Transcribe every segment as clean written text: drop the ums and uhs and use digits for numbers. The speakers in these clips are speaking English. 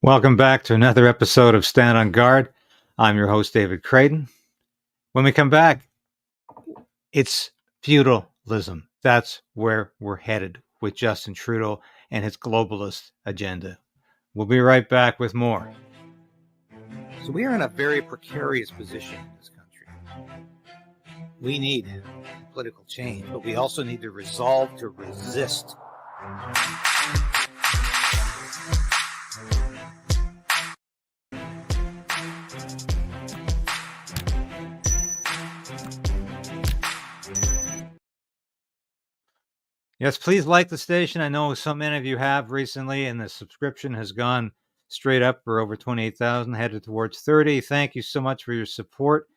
Welcome back to another episode of Stand on Guard. I'm your host, David Krayden. When we come back, it's feudalism. That's where we're headed with Justin Trudeau and his globalist agenda. We'll be right back with more. So we are in a very precarious position in this country. We need political change, but we also need the resolve to resist. Yes, please like the station. I know so many of you have recently, and the subscription has gone straight up for over 28,000, headed towards 30. Thank you so much for your support.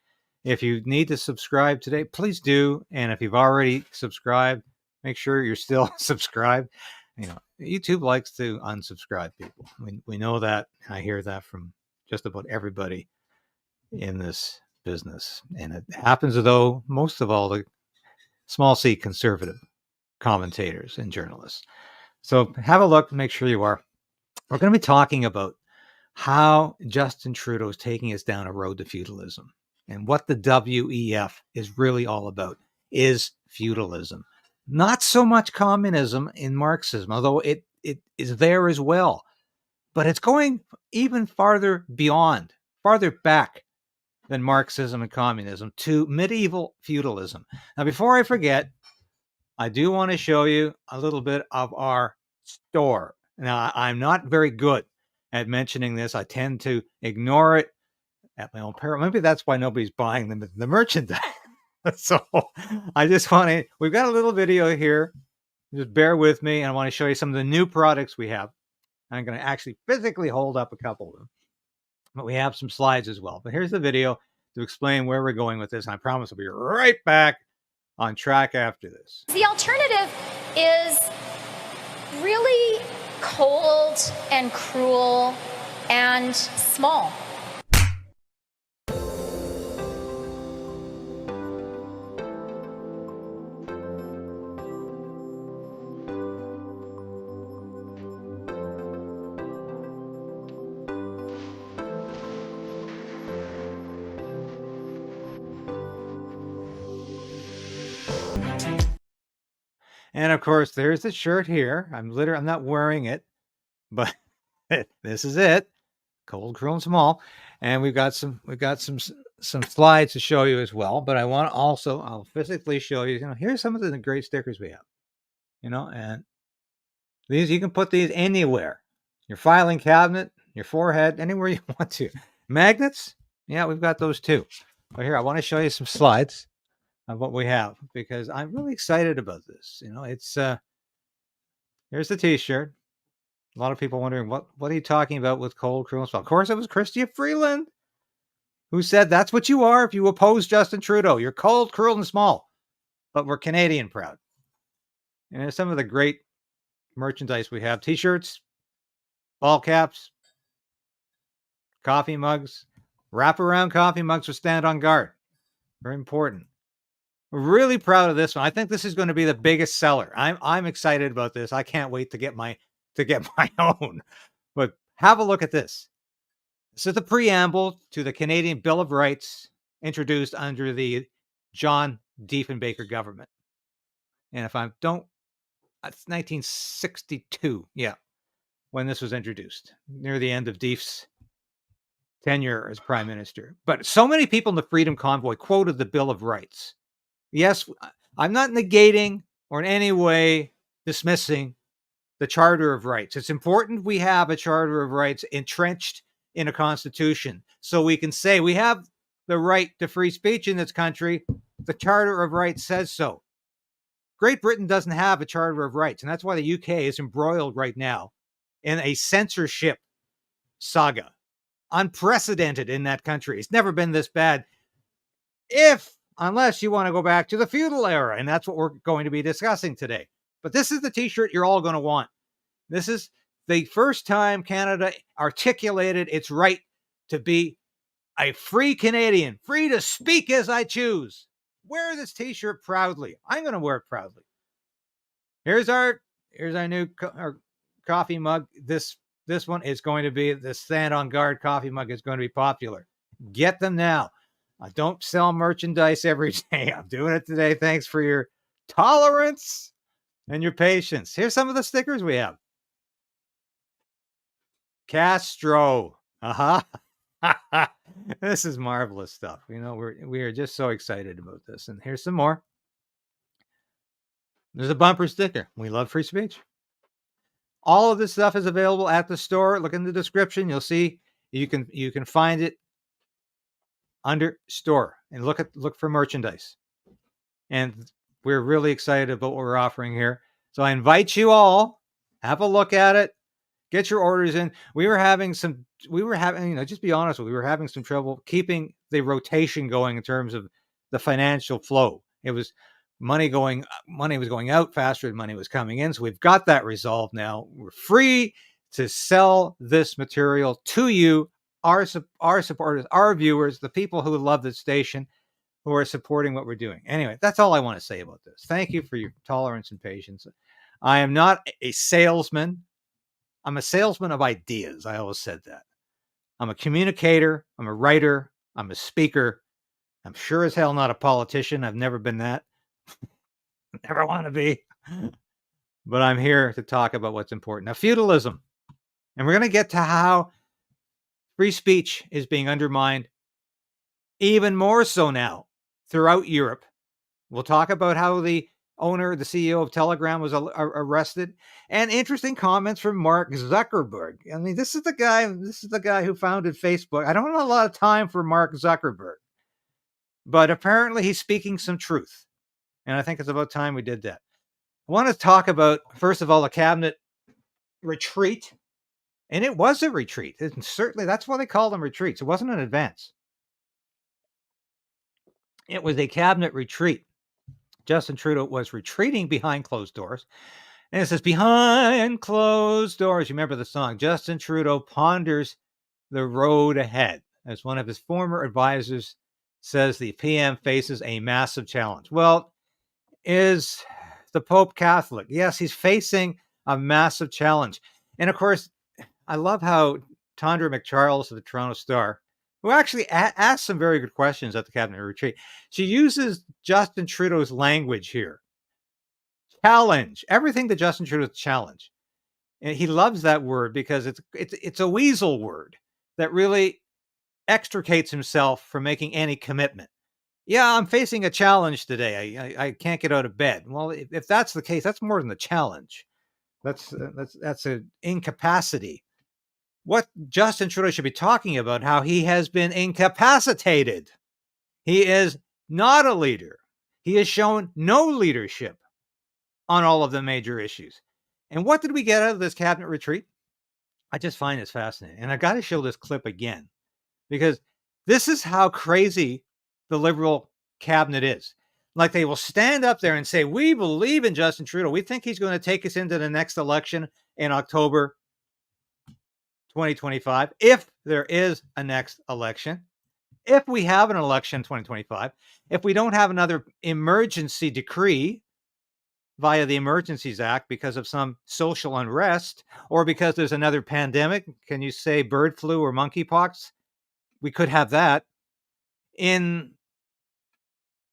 If you need to subscribe today, please do. And if you've already subscribed, make sure you're still subscribed. You know, YouTube likes to unsubscribe people. We know that. I hear that from just about everybody in this business. And it happens, though, most of all, the small c conservative commentators and journalists. So have a look, make sure you are. We're going to be talking about how Justin Trudeau is taking us down a road to feudalism, and what the WEF is really all about is feudalism. Not so much communism in Marxism, although it is there as well, but it's going even farther beyond, farther back than Marxism and communism to medieval feudalism. Now, before I forget, I do want to show you a little bit of our store. Now, I'm not very good at mentioning this. I tend to ignore it at my own peril. Maybe that's why nobody's buying the merchandise. So I just want to, we've got a little video here. Just bear with me. And I want to show you some of the new products we have. I'm going to actually physically hold up a couple of them. But we have some slides as well. But here's the video to explain where we're going with this. And I promise I'll be right back on track after this. The alternative is really cold and cruel and small. And of course, there's the shirt here. I'm not wearing it, but this is it. Cold, cruel, and small. And we've got some slides to show you as well. But I want to also, I'll physically show you, here's some of the great stickers we have. And these, you can put these anywhere. Your filing cabinet, your forehead, anywhere you want to. Magnets, yeah, we've got those too. But here, I want to show you some slides of what we have, because I'm really excited about this. It's here's the t-shirt. A lot of people wondering what are you talking about with cold, cruel, and small. Of course, it was Chrystia Freeland who said that's what you are if you oppose Justin Trudeau. You're cold, cruel, and small. But we're Canadian proud. And there's some of the great merchandise we have: t-shirts, ball caps, coffee mugs, wraparound coffee mugs with Stand on Guard. Very important. We're really proud of this one. I think this is going to be the biggest seller. I'm excited about this. I can't wait to get my own. But have a look at this. This is the preamble to the Canadian Bill of Rights introduced under the John Diefenbaker government. And it's 1962, yeah, when this was introduced, near the end of Dief's tenure as prime minister. But so many people in the Freedom Convoy quoted the Bill of Rights. Yes, I'm not negating or in any way dismissing the Charter of Rights. It's important we have a Charter of Rights entrenched in a constitution so we can say we have the right to free speech in this country. The Charter of Rights says so. Great Britain doesn't have a Charter of Rights, and that's why the UK is embroiled right now in a censorship saga. Unprecedented in that country. It's never been this bad. Unless you want to go back to the feudal era, and that's what we're going to be discussing today. But this is the t-shirt you're all going to want. This is the first time Canada articulated its right to be a free Canadian, free to speak as I choose. Wear this t-shirt proudly. I'm going to wear it proudly. Here's our new coffee mug. This This one is going to be the Stand on Guard coffee mug is going to be popular. Get them now. I don't sell merchandise every day. I'm doing it today. Thanks for your tolerance and your patience. Here's some of the stickers we have. Castro. This is marvelous stuff. You know, we are just so excited about this. And here's some more. There's a bumper sticker. We love free speech. All of this stuff is available at the store. Look in the description. You'll see you can find it under store and look for merchandise. And we're really excited about what we're offering here. So I invite you all, have a look at it, get your orders in. We were having, just be honest with you, we were having some trouble keeping the rotation going in terms of the financial flow. It was money was going out faster than money was coming in. So we've got that resolved now. We're free to sell this material to you, our supporters, our viewers, the people who love this station, who are supporting what we're doing. Anyway, that's all I want to say about this. Thank you for your tolerance and patience. I am not a salesman. I'm a salesman of ideas. I always said that. I'm a communicator. I'm a writer. I'm a speaker. I'm sure as hell not a politician. I've never been that. Never want to be. But I'm here to talk about what's important. Now, feudalism. And we're going to get to how free speech is being undermined even more so now throughout Europe. We'll talk about how the CEO of Telegram was arrested, and interesting comments from Mark Zuckerberg. I mean, this is the guy who founded Facebook. I don't have a lot of time for Mark Zuckerberg, but apparently he's speaking some truth. And I think it's about time we did that. I want to talk about, first of all, the cabinet retreat. And it was a retreat. And certainly that's why they call them retreats. It wasn't an advance. It was a cabinet retreat. Justin Trudeau was retreating behind closed doors. And it says, behind closed doors. You remember the song? Justin Trudeau ponders the road ahead. As one of his former advisors says, the PM faces a massive challenge. Well, is the Pope Catholic? Yes, he's facing a massive challenge. And of course, I love how Tondra McCharles of the Toronto Star, who actually asked some very good questions at the cabinet retreat, she uses Justin Trudeau's language here. Challenge. Everything that Justin Trudeau challenge. And he loves that word because it's a weasel word that really extricates himself from making any commitment. Yeah, I'm facing a challenge today. I can't get out of bed. Well, if that's the case, that's more than a challenge. That's an incapacity. What Justin Trudeau should be talking about, how he has been incapacitated. He is not a leader. He has shown no leadership on all of the major issues. And what did we get out of this cabinet retreat? I just find this fascinating. And I got to show this clip again, because this is how crazy the Liberal cabinet is. Like, they will stand up there and say, we believe in Justin Trudeau. We think he's going to take us into the next election in October 2025, if there is a next election. If we have an election in 2025, if we don't have another emergency decree via the Emergencies Act because of some social unrest, or because there's another pandemic, can you say bird flu or monkeypox? We could have that. And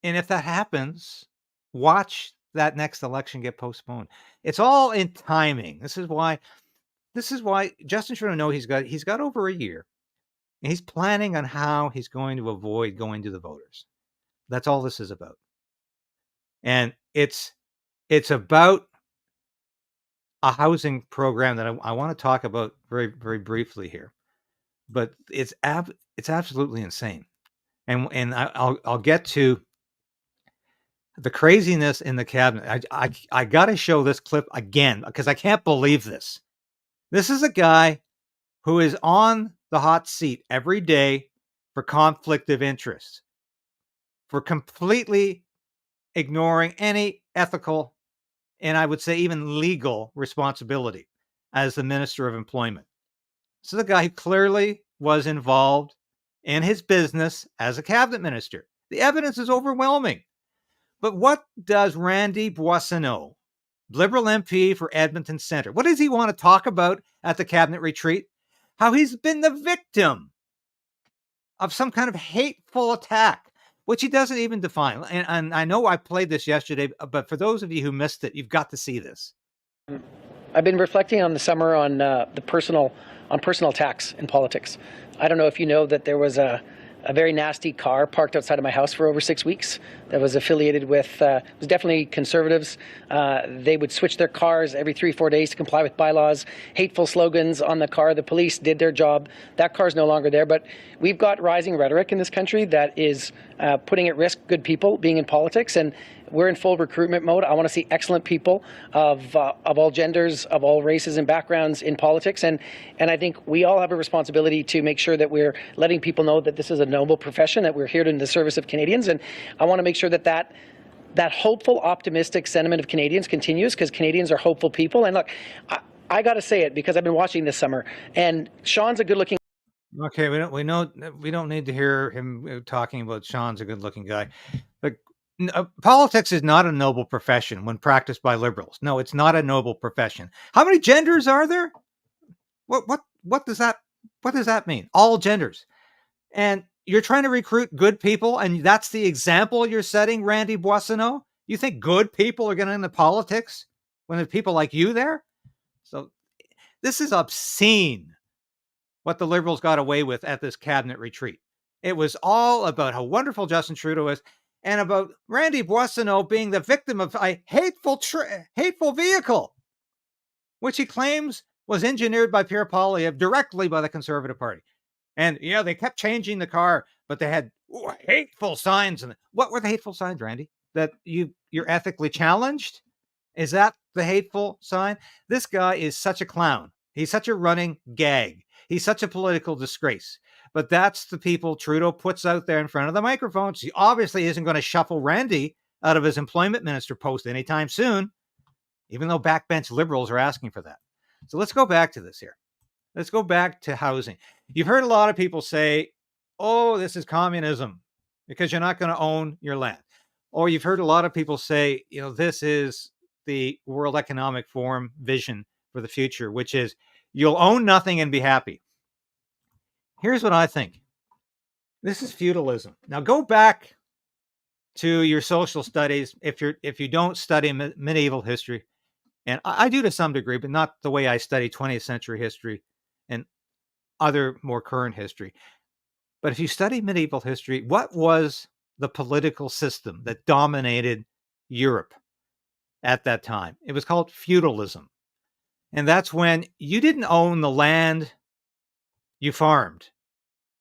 if that happens, watch that next election get postponed. It's all in timing. This is why Justin Trudeau knows he's got over a year, and he's planning on how he's going to avoid going to the voters. That's all this is about. And it's about a housing program that I want to talk about very, very briefly here. But it's absolutely insane. And I'll get to the craziness in the cabinet. I got to show this clip again because I can't believe this. This is a guy who is on the hot seat every day for conflict of interest, for completely ignoring any ethical and, I would say, even legal responsibility as the Minister of Employment. This is a guy who clearly was involved in his business as a cabinet minister. The evidence is overwhelming. But what does Randy Boissonnault, Liberal MP for Edmonton Centre. What does he want to talk about at the cabinet retreat? How he's been the victim of some kind of hateful attack, which he doesn't even define. And I know I played this yesterday, but for those of you who missed it, you've got to see this. I've been reflecting on the summer on personal attacks in politics. I don't know if you know that there was a very nasty car parked outside of my house for over 6 weeks that was affiliated with, it was definitely conservatives. They would switch their cars every 3-4 days to comply with bylaws, hateful slogans on the car. The police did their job. That car's no longer there, but we've got rising rhetoric in this country that is putting at risk good people being in politics, and we're in full recruitment mode. I want to see excellent people of all genders, of all races and backgrounds in politics. And I think we all have a responsibility to make sure that we're letting people know that this is a noble profession, that we're here in the service of Canadians. And I want to make sure that hopeful, optimistic sentiment of Canadians continues, because Canadians are hopeful people. And look, I got to say it because I've been watching this summer, and Shawn's a good-looking. Okay, we don't need to hear him talking about Shawn's a good-looking guy. But politics is not a noble profession when practiced by liberals. No, it's not a noble profession. How many genders are there? What does that mean? All genders. And you're trying to recruit good people, and that's the example you're setting, Randy Boissonnault? You think good people are getting into politics when there's people like you there? So this is obscene what the Liberals got away with at this cabinet retreat. It was all about how wonderful Justin Trudeau is and about Randy Boissonnault being the victim of a hateful vehicle, which he claims was engineered by Pierre Poilievre directly by the Conservative Party. And yeah, they kept changing the car, but they had hateful signs. And what were the hateful signs, Randy? That you're ethically challenged? Is that the hateful sign? This guy is such a clown. He's such a running gag. He's such a political disgrace. But that's the people Trudeau puts out there in front of the microphones. He obviously isn't going to shuffle Randy out of his employment minister post anytime soon, even though backbench liberals are asking for that. So let's go back to this here. Let's go back to housing. You've heard a lot of people say, oh, this is communism because you're not going to own your land. Or you've heard a lot of people say, this is the World Economic Forum vision for the future, which is you'll own nothing and be happy. Here's what I think. This is feudalism. Now go back to your social studies if you don't study medieval history. And I do to some degree, but not the way I study 20th century history and other more current history. But if you study medieval history, what was the political system that dominated Europe at that time? It was called feudalism. And that's when you didn't own the land you farmed.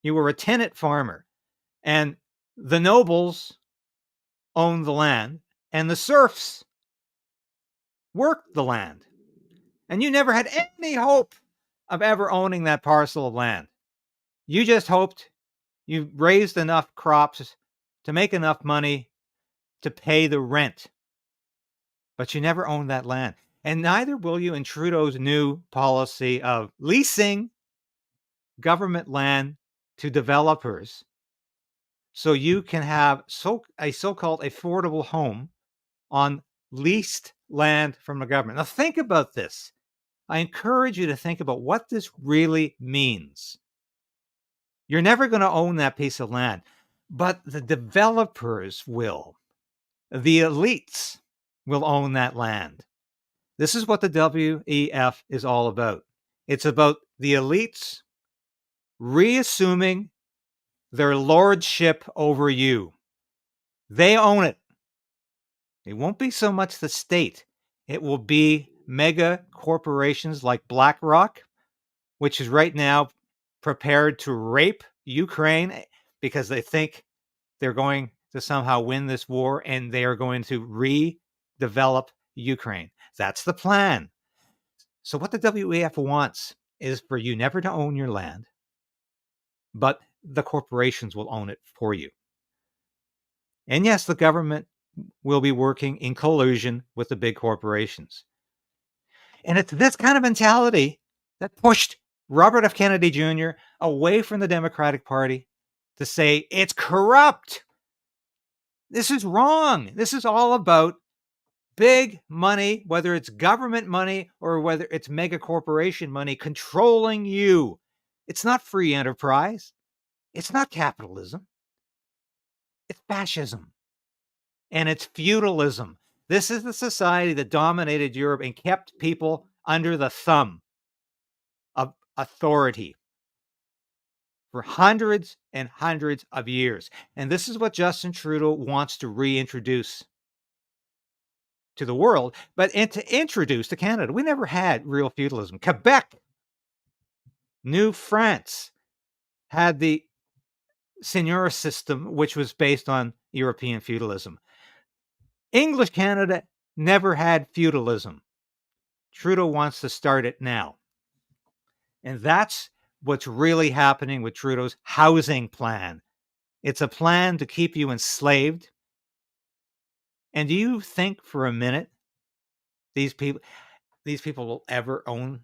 You were a tenant farmer. And the nobles owned the land, and the serfs worked the land. And you never had any hope of ever owning that parcel of land. You just hoped you raised enough crops to make enough money to pay the rent. But you never owned that land. And neither will you in Trudeau's new policy of leasing government land to developers so you can have a so-called affordable home on leased land from the government. Now think about this. I encourage you to think about what this really means. You're never going to own that piece of land, but the developers will. The elites will own that land. This is what the WEF is all about. It's about the elites reassuming their lordship over you. They own it. It won't be so much the state. It will be mega corporations like BlackRock, which is right now prepared to rape Ukraine because they think they're going to somehow win this war and they are going to redevelop Ukraine. That's the plan. So what the WEF wants is for you never to own your land, but the corporations will own it for you. And yes, the government will be working in collusion with the big corporations. And it's this kind of mentality that pushed Robert F. Kennedy Jr. away from the Democratic Party to say it's corrupt. This is wrong. This is all about Big money, whether it's government money or whether it's mega corporation money, controlling you. It's not free enterprise. It's not capitalism. It's fascism. And it's feudalism. This is the society that dominated Europe and kept people under the thumb of authority for hundreds and hundreds of years. And this is what Justin Trudeau wants to reintroduce to the world, and to introduce to Canada. We never had real feudalism. Quebec, New France had the seigneur system, which was based on European feudalism. English Canada never had feudalism. Trudeau wants to start it now. And that's what's really happening with Trudeau's housing plan. It's a plan to keep you enslaved. And do you think for a minute these people will ever own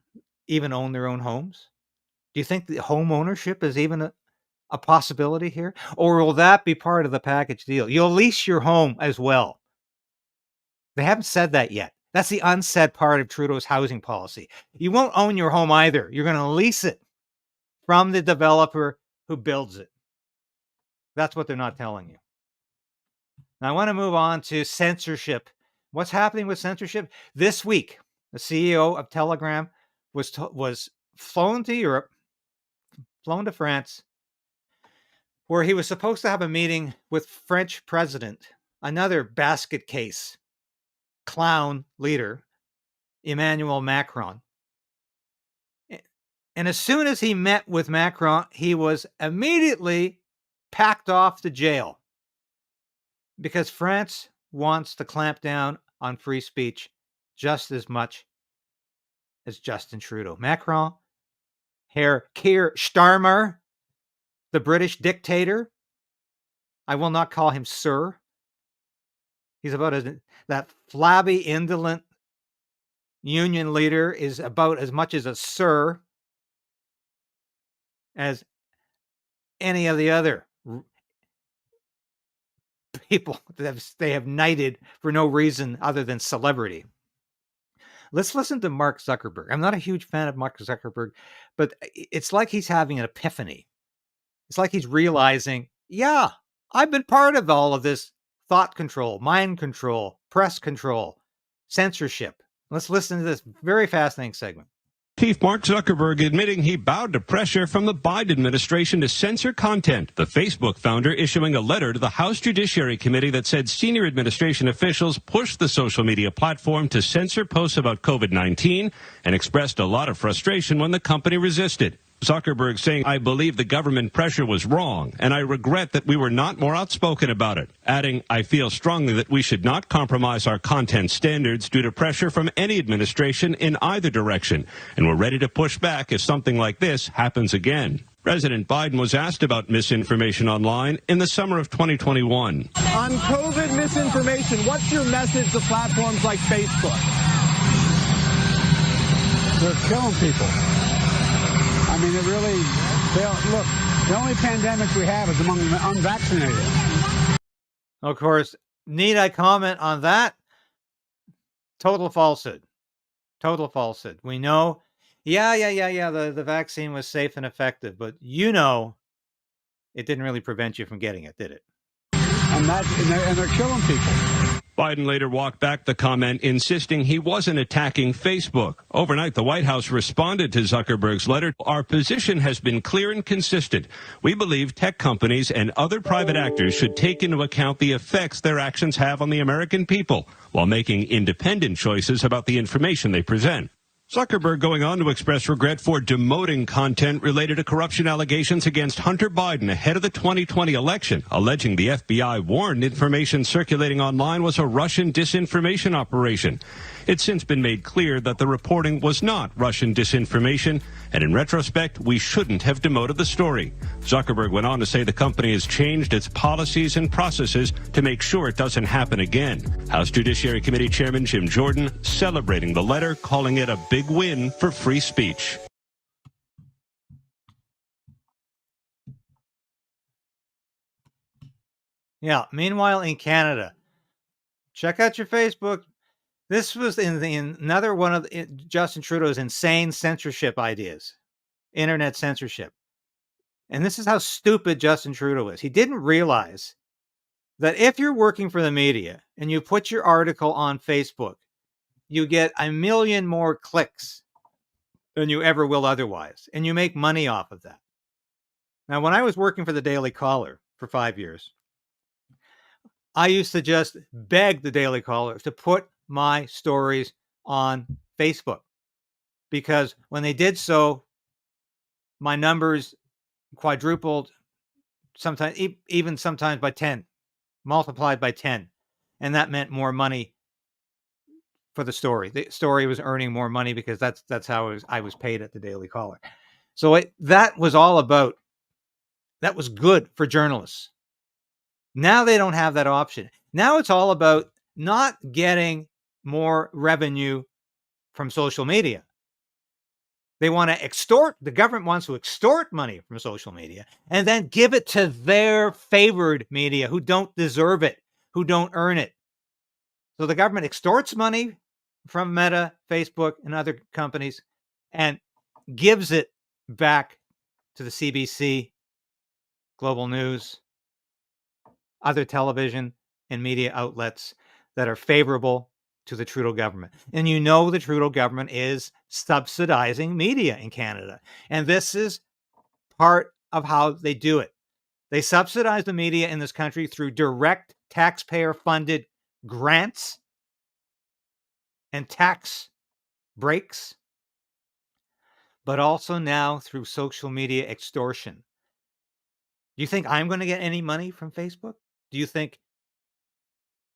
their own homes? Do you think the home ownership is even a possibility here? Or will that be part of the package deal? You'll lease your home as well. They haven't said that yet. That's the unsaid part of Trudeau's housing policy. You won't own your home either. You're going to lease it from the developer who builds it. That's what they're not telling you. Now, I want to move on to censorship. What's happening with censorship? This week, the CEO of Telegram was flown to Europe, flown to France, where he was supposed to have a meeting with French president, another basket case clown leader, Emmanuel Macron. And as soon as he met with Macron, he was immediately packed off to jail because France wants to clamp down on free speech just as much as Justin Trudeau. Macron, Herr Keir Starmer, the British dictator. I will not call him sir. He's about that flabby, indolent union leader is about as much as a sir as any of the other people that they have knighted for no reason other than celebrity. Let's listen to Mark Zuckerberg. I'm not a huge fan of Mark Zuckerberg, but it's like he's having an epiphany. It's like he's realizing, yeah, I've been part of all of this thought control, mind control, press control, censorship. Let's listen to this very fascinating segment. Chief Mark Zuckerberg admitting he bowed to pressure from the Biden administration to censor content. The Facebook founder issuing a letter to the House Judiciary Committee that said senior administration officials pushed the social media platform to censor posts about COVID-19 and expressed a lot of frustration when the company resisted. Zuckerberg saying, I believe the government pressure was wrong, and I regret that we were not more outspoken about it. Adding, I feel strongly that we should not compromise our content standards due to pressure from any administration in either direction, and we're ready to push back if something like this happens again. President Biden was asked about misinformation online in the summer of 2021. On COVID misinformation, what's your message to platforms like Facebook? They're killing people. I mean, look, the only pandemic we have is among the unvaccinated. Of course, need I comment on that? Total falsehood. Total falsehood. We know, the vaccine was safe and effective, but it didn't really prevent you from getting it, did it? And they're killing people. Biden later walked back the comment, insisting he wasn't attacking Facebook. Overnight, the White House responded to Zuckerberg's letter. Our position has been clear and consistent. We believe tech companies and other private actors should take into account the effects their actions have on the American people while making independent choices about the information they present. Zuckerberg going on to express regret for demoting content related to corruption allegations against Hunter Biden ahead of the 2020 election, alleging the FBI warned information circulating online was a Russian disinformation operation. It's since been made clear that the reporting was not Russian disinformation, and in retrospect, we shouldn't have demoted the story. Zuckerberg went on to say the company has changed its policies and processes to make sure it doesn't happen again. House Judiciary Committee Chairman Jim Jordan celebrating the letter, calling it a big win for free speech. Yeah. Meanwhile, in Canada, check out your Facebook. This was in another one of Justin Trudeau's insane censorship ideas, internet censorship. And this is how stupid Justin Trudeau is. He didn't realize that if you're working for the media and you put your article on Facebook, you get 1 million more clicks than you ever will otherwise, and you make money off of that. Now, when I was working for the Daily Caller for 5 years, I used to just beg the Daily Caller to put my stories on Facebook, because when they did so, my numbers quadrupled, sometimes even sometimes by 10, multiplied by 10, and that meant more money for the story. The story was earning more money because that's how I was paid at the Daily Caller. So that was all about, that was good for journalists. Now they don't have that option. Now it's all about not getting more revenue from social media. They want to extort, the government wants to extort money from social media and then give it to their favored media who don't deserve it, who don't earn it. So the government extorts money from Meta, Facebook, and other companies and gives it back to the CBC, Global News, other television and media outlets that are favorable to the Trudeau government. And you know the Trudeau government is subsidizing media in Canada. And this is part of how they do it. They subsidize the media in this country through direct taxpayer-funded grants and tax breaks, but also now through social media extortion. Do you think I'm going to get any money from Facebook? Do you think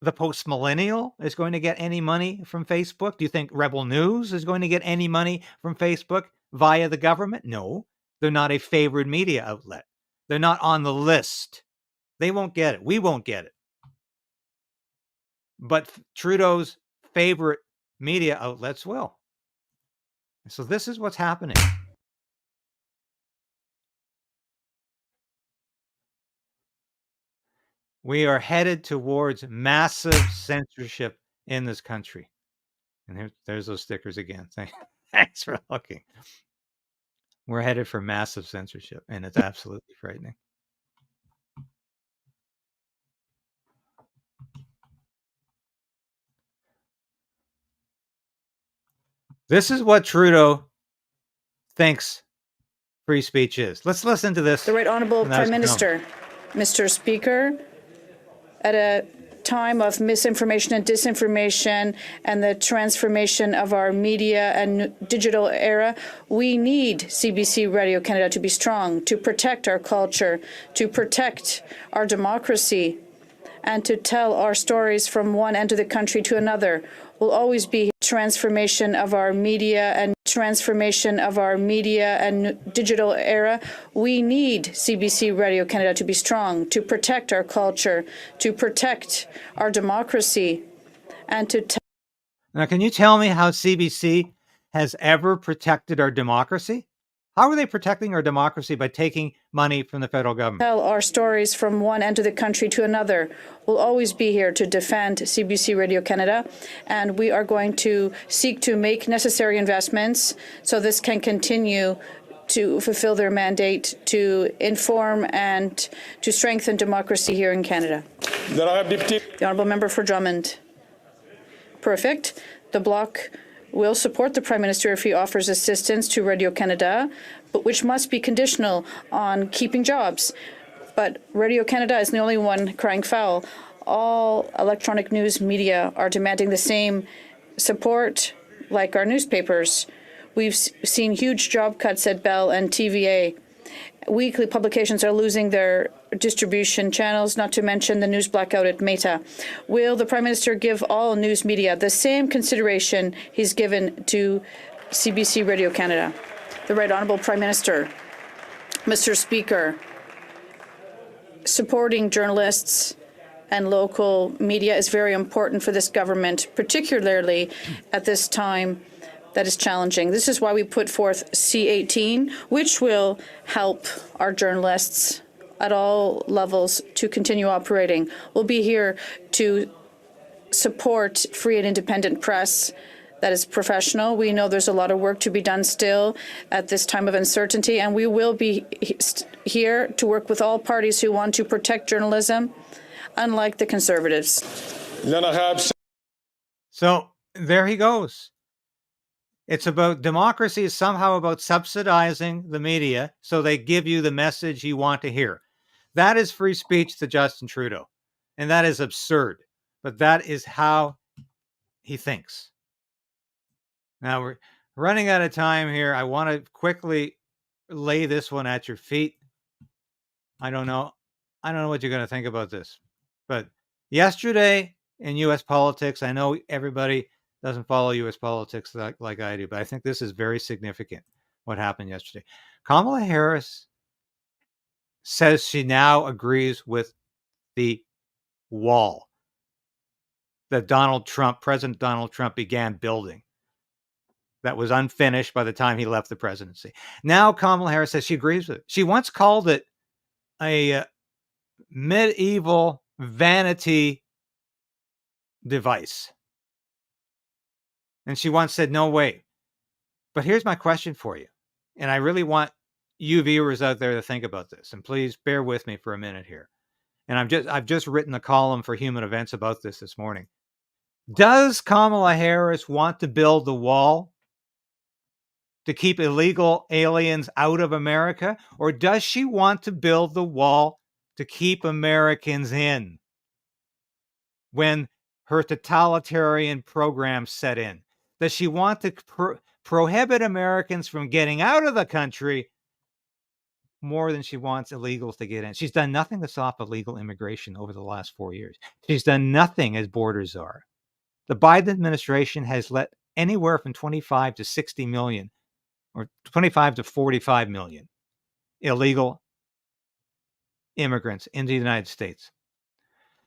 the Post Millennial is going to get any money from Facebook? Do you think Rebel News is going to get any money from Facebook via the government? No, they're not a favored media outlet. They're not on the list. They won't get it. We won't get it. But Trudeau's favorite media outlets will. So this is what's happening. We are headed towards massive censorship in this country. And there's those stickers again. Thanks for looking. We're headed for massive censorship, and it's absolutely frightening. This is what Trudeau thinks free speech is. Let's listen to this. The Right Honourable Prime Minister, Mr. Speaker, at a time of misinformation and disinformation and the transformation of our media and digital era, we need CBC Radio Canada to be strong, to protect our culture, to protect our democracy, and to tell our stories from one end of the country to another. Will always be transformation of our media and digital era. We need CBC Radio Canada to be strong, to protect our culture, to protect our democracy, and to Now, can you tell me how CBC has ever protected our democracy? How are they protecting our democracy by taking money from the federal government? Tell our stories from one end of the country to another. We'll always be here to defend CBC Radio Canada, and we are going to seek to make necessary investments so this can continue to fulfill their mandate to inform and to strengthen democracy here in Canada. The Honourable Member for Drummond. Perfect. The Bloc will support the Prime Minister if he offers assistance to Radio Canada, but which must be conditional on keeping jobs. But Radio Canada is the only one crying foul. All electronic news media are demanding the same support like our newspapers. We've seen huge job cuts at Bell and TVA. Weekly publications are losing their distribution channels, not to mention the news blackout at Meta. Will the Prime Minister give all news media the same consideration he's given to CBC Radio Canada? The Right Honourable Prime Minister. Mr. Speaker, supporting journalists and local media is very important for this government, particularly at this time that is challenging. This is why we put forth C-18, which will help our journalists at all levels to continue operating. We'll be here to support free and independent press that is professional. We know there's a lot of work to be done still at this time of uncertainty, and we will be here to work with all parties who want to protect journalism, unlike the Conservatives. So there he goes. It's about democracy is somehow about subsidizing the media so they give you the message you want to hear. That is free speech to Justin Trudeau. And that is absurd. But that is how he thinks. Now we're running out of time here. I want to quickly lay this one at your feet. I don't know what you're going to think about this. But yesterday in U.S. politics, I know everybody doesn't follow U.S. politics like I do, but I think this is very significant, what happened yesterday. Kamala Harris says she now agrees with the wall that President Donald Trump began building that was unfinished by the time he left the presidency. Now Kamala Harris says she agrees with it. She once called it a medieval vanity device. And she once said, no way. But here's my question for you. And I really want you viewers out there to think about this. And please bear with me for a minute here. And I've just written a column for Human Events about this morning. Does Kamala Harris want to build the wall to keep illegal aliens out of America? Or does she want to build the wall to keep Americans in when her totalitarian program set in? Does she want to prohibit Americans from getting out of the country more than she wants illegals to get in? She's done nothing to stop illegal immigration over the last 4 years. She's done nothing as borders are. The Biden administration has let anywhere from 25 to 60 million or 25 to 45 million illegal immigrants into the United States.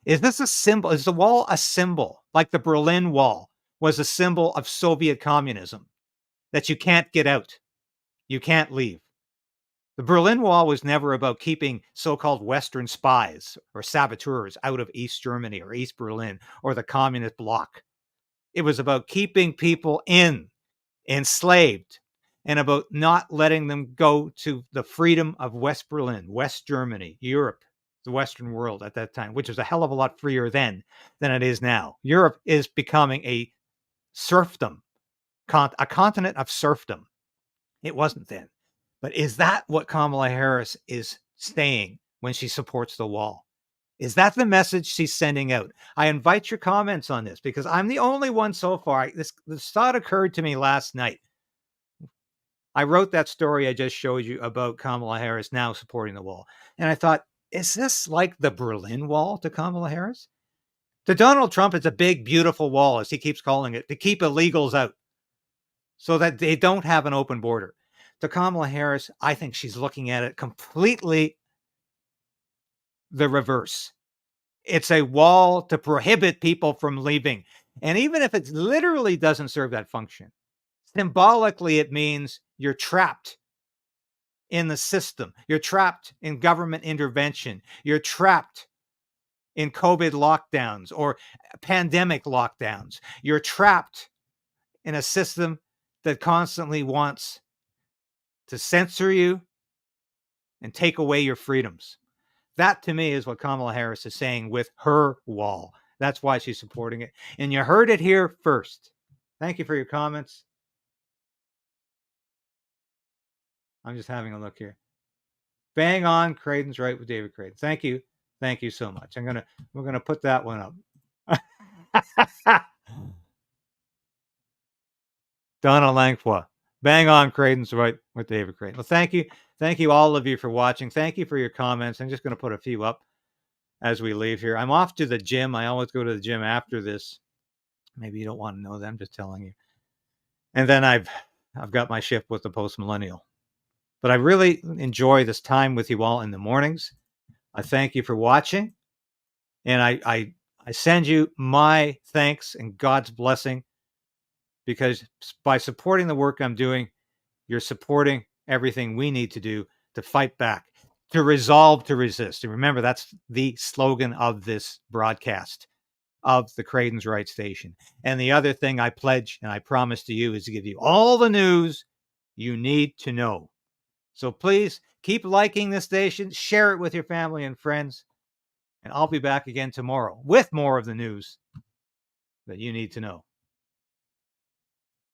Is this a symbol? Is the wall a symbol, like the Berlin Wall was a symbol of Soviet communism, that you can't get out, you can't leave? The Berlin Wall was never about keeping so-called Western spies or saboteurs out of East Germany or East Berlin or the communist bloc. It was about keeping people enslaved, and about not letting them go to the freedom of West Berlin, West Germany, Europe, the Western world at that time, which was a hell of a lot freer then than it is now. Europe is becoming a serfdom, a continent of serfdom. It wasn't then. But is that what Kamala Harris is saying when she supports the wall? Is that the message she's sending out? I invite your comments on this because I'm the only one so far. This thought occurred to me last night. I wrote that story I just showed you about Kamala Harris now supporting the wall. And I thought, is this like the Berlin Wall to Kamala Harris? To Donald Trump, it's a big, beautiful wall, as he keeps calling it, to keep illegals out so that they don't have an open border. To Kamala Harris, I think she's looking at it completely the reverse. It's a wall to prohibit people from leaving. And even if it literally doesn't serve that function, symbolically it means you're trapped in the system. You're trapped in government intervention. You're trapped in COVID lockdowns or pandemic lockdowns. You're trapped in a system that constantly wants to censor you and take away your freedoms. That, to me, is what Kamala Harris is saying with her wall. That's why she's supporting it. And you heard it here first. Thank you for your comments. I'm just having a look here. Bang on, Krayden's right with David Krayden. Thank you. Thank you so much. We're gonna put that one up. Donna Langfoy. Bang on, Krayden's right with David Krayden. Well, thank you. Thank you, all of you, for watching. Thank you for your comments. I'm just going to put a few up as we leave here. I'm off to the gym. I always go to the gym after this. Maybe you don't want to know that. I'm just telling you. And then I've got my shift with the Post Millennial. But I really enjoy this time with you all in the mornings. I thank you for watching. And I send you my thanks and God's blessing, because by supporting the work I'm doing, you're supporting everything we need to do to fight back, to resolve to resist. And remember, that's the slogan of this broadcast. of the Krayden's Right station. And the other thing I pledge and I promise to you is to give you all the news you need to know. So please keep liking the station, share it with your family and friends, and I'll be back again tomorrow with more of the news that you need to know.